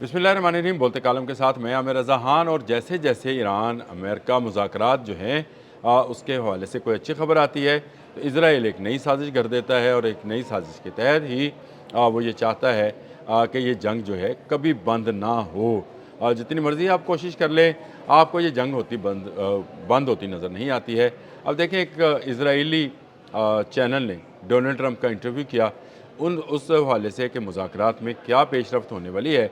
बिस्मिल्लाहिर्रहमानिर्रहीम। बोलते कालम के साथ मैं आमिर रज़ा खान। और जैसे जैसे ईरान अमेरिका मुज़ाकरात जो हैं उसके हवाले से कोई अच्छी खबर आती है तो इज़राइल एक नई साजिश कर देता है, और एक नई साजिश के तहत ही वो ये चाहता है कि ये जंग जो है कभी बंद ना हो। जितनी मर्ज़ी आप कोशिश कर लें, आपको ये जंग बंद होती नज़र नहीं आती है। अब देखें, एक इज़राइली चैनल ने डोनाल्ड ट्रंप का इंटरव्यू किया उस हवाले से कि मुज़ाकरात में क्या पेशरफ्त होने वाली है।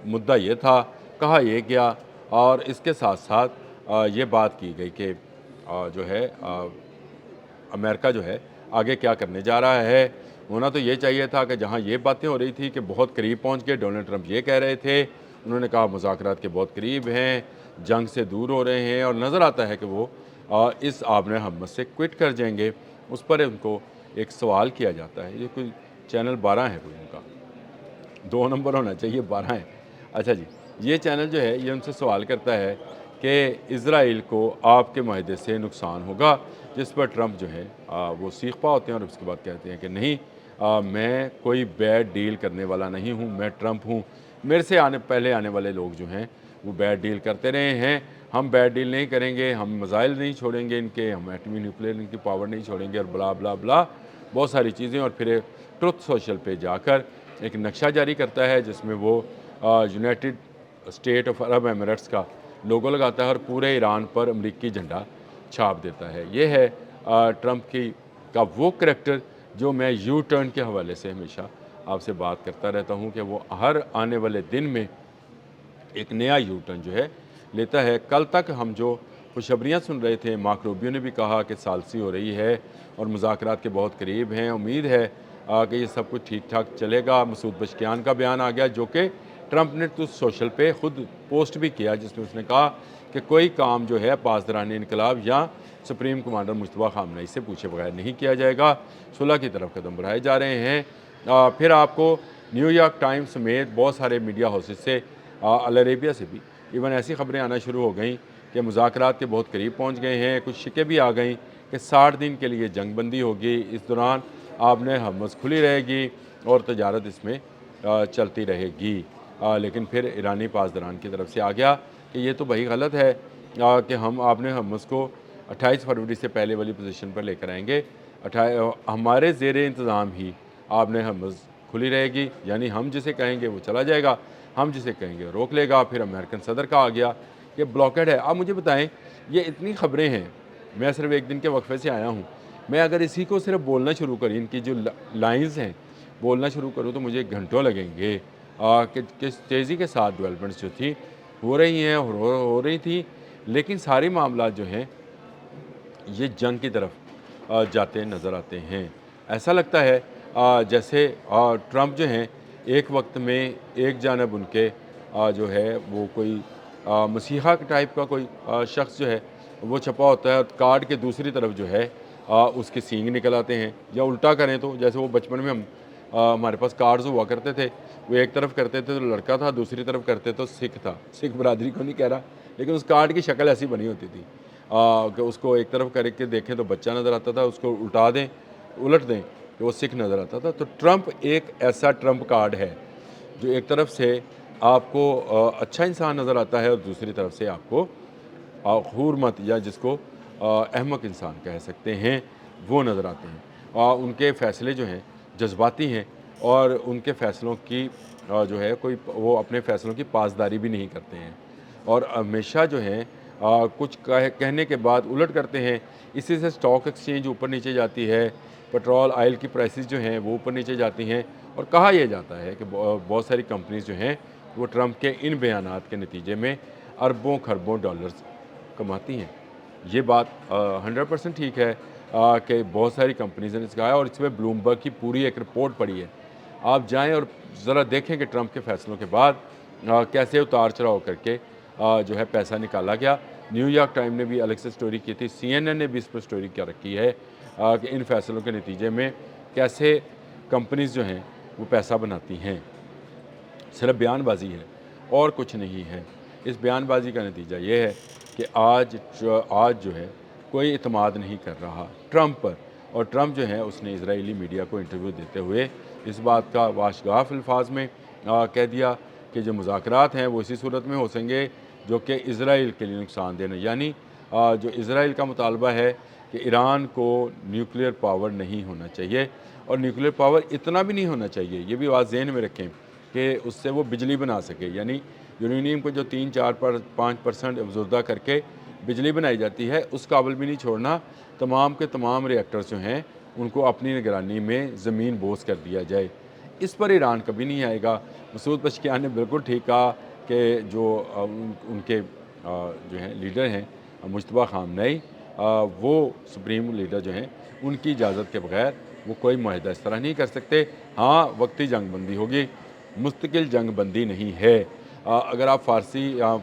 मुद्दा ये था, कहा ये गया, और इसके साथ साथ ये बात की गई कि जो है अमेरिका जो है आगे क्या करने जा रहा है। होना तो ये चाहिए था कि जहाँ ये बातें हो रही थी कि बहुत करीब पहुँच गए, डोनाल्ड ट्रंप ये कह रहे थे, उन्होंने कहा मुज़ाकरात के बहुत करीब हैं, जंग से दूर हो रहे हैं, और नज़र आता है कि वो इस आबने हमत से क्विट कर जाएंगे। उस पर उनको एक सवाल किया जाता है। ये कोई चैनल 12 है कोई उनका, 2 नंबर होना चाहिए, 12 है। अच्छा जी, ये चैनल जो है ये उनसे सवाल करता है कि इज़राइल को आपके माहदे से नुकसान होगा, जिस पर ट्रंप जो है वो सीखपा होते हैं और उसके बाद कहते हैं कि नहीं, मैं कोई बैड डील करने वाला नहीं हूँ, मैं ट्रंप हूँ। मेरे से पहले आने वाले लोग जो हैं वो बैड डील करते रहे हैं, हम बैड डील नहीं करेंगे, हम मिसाइल नहीं छोड़ेंगे इनके, हम एटमी न्यूक्लियर इनकी पावर नहीं छोड़ेंगे, और बला बला बला बहुत सारी चीज़ें। और फिर ट्रुथ सोशल पे जाकर एक नक्शा जारी करता है जिसमें वो United state of Arab Emirates का लोगो लगाता है और पूरे ईरान पर अमरीकी झंडा छाप देता है। ये है ट्रंप का वो करैक्टर जो मैं यू टर्न के हवाले से हमेशा आपसे बात करता रहता हूँ कि वो हर आने वाले दिन में एक नया यू टर्न जो है लेता है। कल तक हम जो खुशखबरियाँ सुन रहे थे, मार्क रूबियो ने भी कहा कि सालसी हो रही है और मुज़ाकरात के बहुत करीब हैं, उम्मीद है कि ये सब कुछ ठीक ठाक चलेगा। मसूद पज़ेश्कियान का बयान आ गया, जो कि ट्रंप ने तो सोशल पे ख़ुद पोस्ट भी किया, जिसमें उसने कहा कि कोई काम जो है पासदारान इनकलाब या सुप्रीम कमांडर मुश्तबा खामनेई से पूछे बगैर नहीं किया जाएगा। सुलह की तरफ कदम बढ़ाए जा रहे हैं। फिर आपको न्यूयॉर्क टाइम्स समेत बहुत सारे मीडिया हाउसेस से, अल अरेबिया से भी इवन ऐसी खबरें आना शुरू हो गई कि मुज़ाकरात के बहुत करीब पहुंच गए हैं। कुछ शिकें भी आ गई कि 60 दिन के लिए जंग बंदी होगी, इस दौरान आपने हमस खुली रहेगी और तजारत इसमें चलती रहेगी। लेकिन फिर ईरानी पासदारान की तरफ से आ गया कि ये तो भाई गलत है कि हम आपने हमस को 28 फरवरी से पहले वाली पोजीशन पर लेकर आएंगे। हमारे ज़ेर इंतज़ाम ही आपने हमस खुली रहेगी, यानी हम जिसे कहेंगे वो चला जाएगा, हम जिसे कहेंगे रोक लेगा। फिर अमेरिकन सदर का आ गया कि ब्लॉकेड है। आप मुझे बताएं, ये इतनी खबरें हैं, मैं सिर्फ एक दिन के वक्फे से आया हूँ, मैं अगर इसी को सिर्फ बोलना शुरू करूँ, इनकी जो लाइंस हैं बोलना शुरू करूँ तो मुझे घंटों लगेंगे कि किस तेज़ी के साथ डेवलपमेंट्स जो थी हो रही हैं और हो रही थी। लेकिन सारे मामला जो हैं ये जंग की तरफ जाते नज़र आते हैं। ऐसा लगता है जैसे ट्रंप जो हैं एक वक्त में एक जानब उनके जो है वो कोई मसीहा टाइप का कोई शख्स जो है वो छपा होता है, और कार्ड के दूसरी तरफ जो है उसके सींग निकल आते हैं। या उल्टा करें तो जैसे वो बचपन में हम हमारे पास कार्ड्स हुआ करते थे, वो एक तरफ करते थे तो लड़का था, दूसरी तरफ करते तो सिख था। सिख बरादरी को नहीं कह रहा, लेकिन उस कार्ड की शक्ल ऐसी बनी होती थी कि उसको एक तरफ करके देखें तो बच्चा नज़र आता था, उसको उल्टा दें, उलट दें तो वो सिख नज़र आता था। तो ट्रंप एक ऐसा ट्रंप कार्ड है जो एक तरफ से आपको अच्छा इंसान नज़र आता है और दूसरी तरफ से आपको हूरमत या जिसको अहमक इंसान कह सकते हैं वो नज़र आते हैं। उनके फ़ैसले जो हैं जज्बाती हैं, और उनके फ़ैसलों की जो है कोई वो अपने फ़ैसलों की पासदारी भी नहीं करते हैं, और हमेशा जो है कुछ कहने के बाद उलट करते हैं। इसी से स्टॉक एक्सचेंज ऊपर नीचे जाती है, पेट्रोल ऑयल की प्राइसेस जो हैं वो ऊपर नीचे जाती हैं, और कहा यह जाता है कि बहुत सारी कंपनीज जो हैं वो ट्रंप के इन बयानात के नतीजे में अरबों खरबों डॉलर्स कमाती हैं। ये बात 100% ठीक है कि बहुत सारी कंपनीज़ ने इसका है, और इसमें ब्लूमबर्ग की पूरी एक रिपोर्ट पड़ी है। आप जाएं और ज़रा देखें कि ट्रंप के फ़ैसलों के बाद कैसे उतार चढ़ाव करके जो है पैसा निकाला गया। न्यूयॉर्क टाइम ने भी अलग से स्टोरी की थी, CNN ने भी इस पर स्टोरी क्या रखी है कि इन फैसलों के नतीजे में कैसे कंपनीज़ जो हैं वो पैसा बनाती हैं। सिर्फ बयानबाजी है और कुछ नहीं है। इस बयानबाजी का नतीजा ये है कि आज जो है कोई इत्मीनान नहीं कर रहा ट्रंप पर, और ट्रंप जो है उसने इजरायली मीडिया को इंटरव्यू देते हुए इस बात का वाशगाफ अल्फाज में कह दिया کہ جو مذاکرات ہیں وہ اسی صورت میں ہو سکیں گے جو کہ اسرائیل کے لیے نقصان دہ، یعنی جو اسرائیل کا مطالبہ ہے کہ ایران کو نیوکلیئر پاور نہیں ہونا چاہیے، اور نیوکلیئر پاور اتنا بھی نہیں ہونا چاہیے، یہ بھی بات ذہن میں رکھیں کہ اس سے وہ بجلی بنا سکے، یعنی یورینیم کو جو 3-4-5% افزودہ کر کے بجلی بنائی جاتی ہے اس قابل بھی نہیں چھوڑنا، تمام کے تمام ریئیکٹرز جو ہیں ان کو اپنی نگرانی میں زمین بوس کر دیا جائے۔ اس پر ایران کبھی نہیں آئے گا۔ مسعود پزشکیان نے بالکل ٹھیک کہا کہ جو ان کے جو ہیں لیڈر ہیں مجتبیٰ خامنئی، وہ سپریم لیڈر جو ہیں ان کی اجازت کے بغیر وہ کوئی معاہدہ اس طرح نہیں کر سکتے۔ ہاں وقتی جنگ بندی ہوگی، مستقل جنگ بندی نہیں ہے۔ اگر آپ فارسی یا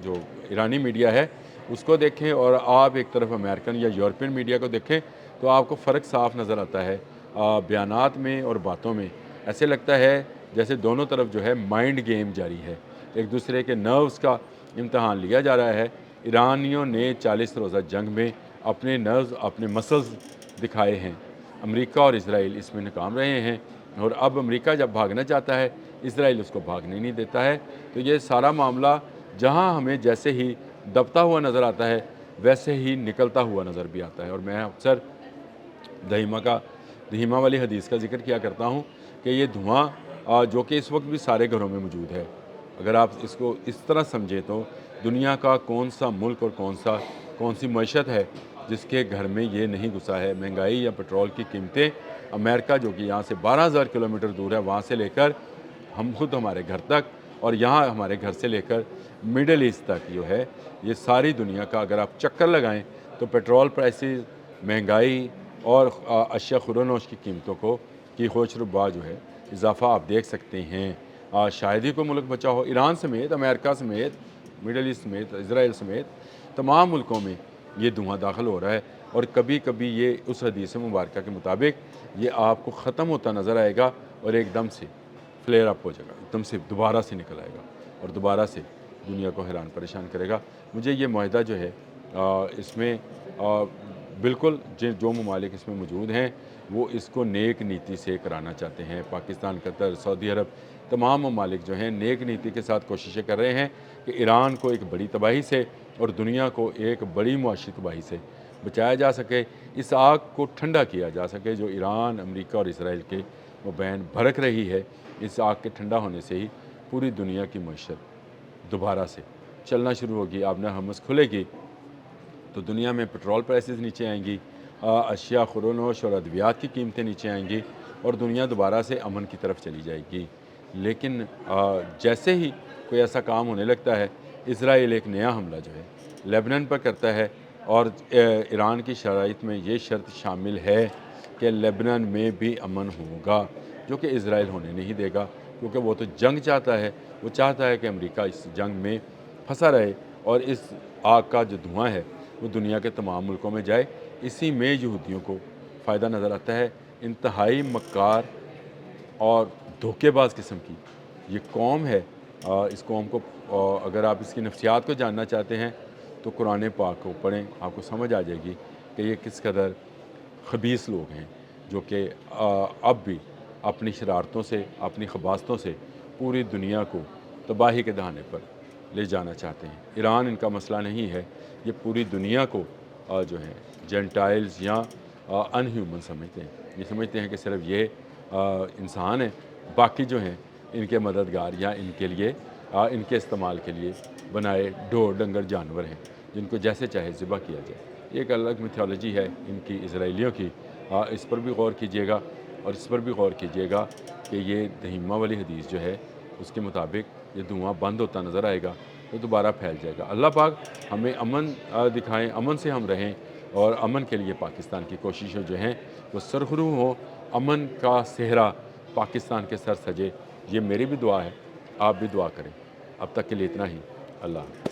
جو ایرانی میڈیا ہے اس کو دیکھیں اور آپ ایک طرف امریکن یا یورپین میڈیا کو دیکھیں تو آپ کو فرق صاف نظر آتا ہے بیانات میں اور باتوں میں۔ ایسے لگتا ہے جیسے دونوں طرف جو ہے مائنڈ گیم جاری ہے، ایک دوسرے کے نروز کا امتحان لیا جا رہا ہے۔ ایرانیوں نے 40 روزہ جنگ میں اپنے نروز، اپنے مسلز دکھائے ہیں، امریکہ اور اسرائیل اس میں ناکام رہے ہیں، اور اب امریکہ جب بھاگنا چاہتا ہے اسرائیل اس کو بھاگنے نہیں دیتا ہے۔ تو یہ سارا معاملہ جہاں ہمیں جیسے ہی دبتا ہوا نظر آتا ہے ویسے ہی نکلتا ہوا نظر بھی آتا ہے، اور میں اکثر دہیمہ والی حدیث کا ذکر کیا کرتا ہوں کہ یہ دھواں جو کہ اس وقت بھی سارے گھروں میں موجود ہے، اگر آپ اس کو اس طرح سمجھیں تو دنیا کا کون سا ملک اور کون سی معیشت ہے جس کے گھر میں یہ نہیں گھسا ہے۔ مہنگائی یا پٹرول کی قیمتیں، امریکہ جو کہ یہاں سے 12,000 کلومیٹر دور ہے، وہاں سے لے کر ہم خود ہمارے گھر تک، اور یہاں ہمارے گھر سے لے کر مڈل ایسٹ تک جو ہے، یہ ساری دنیا کا اگر آپ چکر لگائیں تو پیٹرول پرائسز، مہنگائی اور اشیاء خوردونوش کی قیمتوں کی ہوش ربا جو ہے اضافہ آپ دیکھ سکتے ہیں۔ شاید ہی کوئی ملک بچا ہو، ایران سمیت، امریکہ سمیت، مڈل ایسٹ سمیت، اسرائیل سمیت تمام ملکوں میں یہ دھواں داخل ہو رہا ہے، اور کبھی کبھی یہ اس حدیث مبارکہ کے مطابق یہ آپ کو ختم ہوتا نظر آئے گا اور ایک دم سے فلیئر اپ ہو جائے گا، ایک دم سے دوبارہ سے نکل آئے گا اور دوبارہ سے دنیا کو حیران پریشان کرے گا۔ مجھے یہ معاہدہ جو ہے اس میں بالکل جو ممالک اس میں موجود ہیں وہ اس کو نیک نیتی سے کرانا چاہتے ہیں۔ پاکستان، قطر، سعودی عرب، تمام ممالک جو ہیں نیک نیتی کے ساتھ کوششیں کر رہے ہیں کہ ایران کو ایک بڑی تباہی سے اور دنیا کو ایک بڑی معاشی تباہی سے بچایا جا سکے، اس آگ کو ٹھنڈا کیا جا سکے جو ایران، امریکہ اور اسرائیل کے مابین بھڑک رہی ہے۔ اس آگ کے ٹھنڈا ہونے سے ہی پوری دنیا کی معیشت دوبارہ سے چلنا شروع ہوگی، آبِ ہرمز کھلے گی تو دنیا میں پیٹرول پرائسز نیچے آئیں گی، اشیاء خوردونوش اور ادویات کی قیمتیں نیچے آئیں گی، اور دنیا دوبارہ سے امن کی طرف چلی جائے گی۔ لیکن جیسے ہی کوئی ایسا کام ہونے لگتا ہے، اسرائیل ایک نیا حملہ جو ہے لیبنان پر کرتا ہے، اور ایران کی شرائط میں یہ شرط شامل ہے کہ لیبنان میں بھی امن ہوگا، جو کہ اسرائیل ہونے نہیں دے گا، کیونکہ وہ تو جنگ چاہتا ہے، وہ چاہتا ہے کہ امریکہ اس جنگ میں پھنسا رہے اور اس آگ کا جو دھواں ہے وہ دنیا کے تمام ملکوں میں جائے۔ اسی میں یہودیوں کو فائدہ نظر آتا ہے۔ انتہائی مکار اور دھوکے باز قسم کی یہ قوم ہے۔ اس قوم کو اگر آپ اس کی نفسیات کو جاننا چاہتے ہیں تو قرآن پاک کو پڑھیں، آپ کو سمجھ آ جائے گی کہ یہ کس قدر خبیث لوگ ہیں جو کہ اب بھی اپنی شرارتوں سے، اپنی خباثتوں سے پوری دنیا کو تباہی کے دہانے پر لے جانا چاہتے ہیں۔ ایران ان کا مسئلہ نہیں ہے، یہ پوری دنیا کو جو ہے جینٹائلز یا ان ہیومن سمجھتے ہیں، یہ سمجھتے ہیں کہ صرف یہ انسان ہیں، باقی جو ہیں ان کے مددگار یا ان کے لیے ان کے استعمال کے لیے بنائے ڈور ڈنگر جانور ہیں جن کو جیسے چاہے ذبح کیا جائے۔ یہ ایک الگ میتھولوجی ہے ان کی، اسرائیلیوں کی۔ اس پر بھی غور کیجیے گا، اور اس پر بھی غور کیجیے گا کہ یہ دہیمہ والی حدیث جو ہے اس کے مطابق یہ دھواں بند ہوتا نظر آئے گا تو دوبارہ پھیل جائے گا۔ اللہ پاک ہمیں امن دکھائیں، امن سے ہم رہیں، اور امن کے لیے پاکستان کی کوششیں جو ہیں وہ سرخرو ہوں، امن کا صحرا پاکستان کے سر سجے، یہ میری بھی دعا ہے، آپ بھی دعا کریں۔ اب تک کے لیے اتنا ہی، اللہ حافظ۔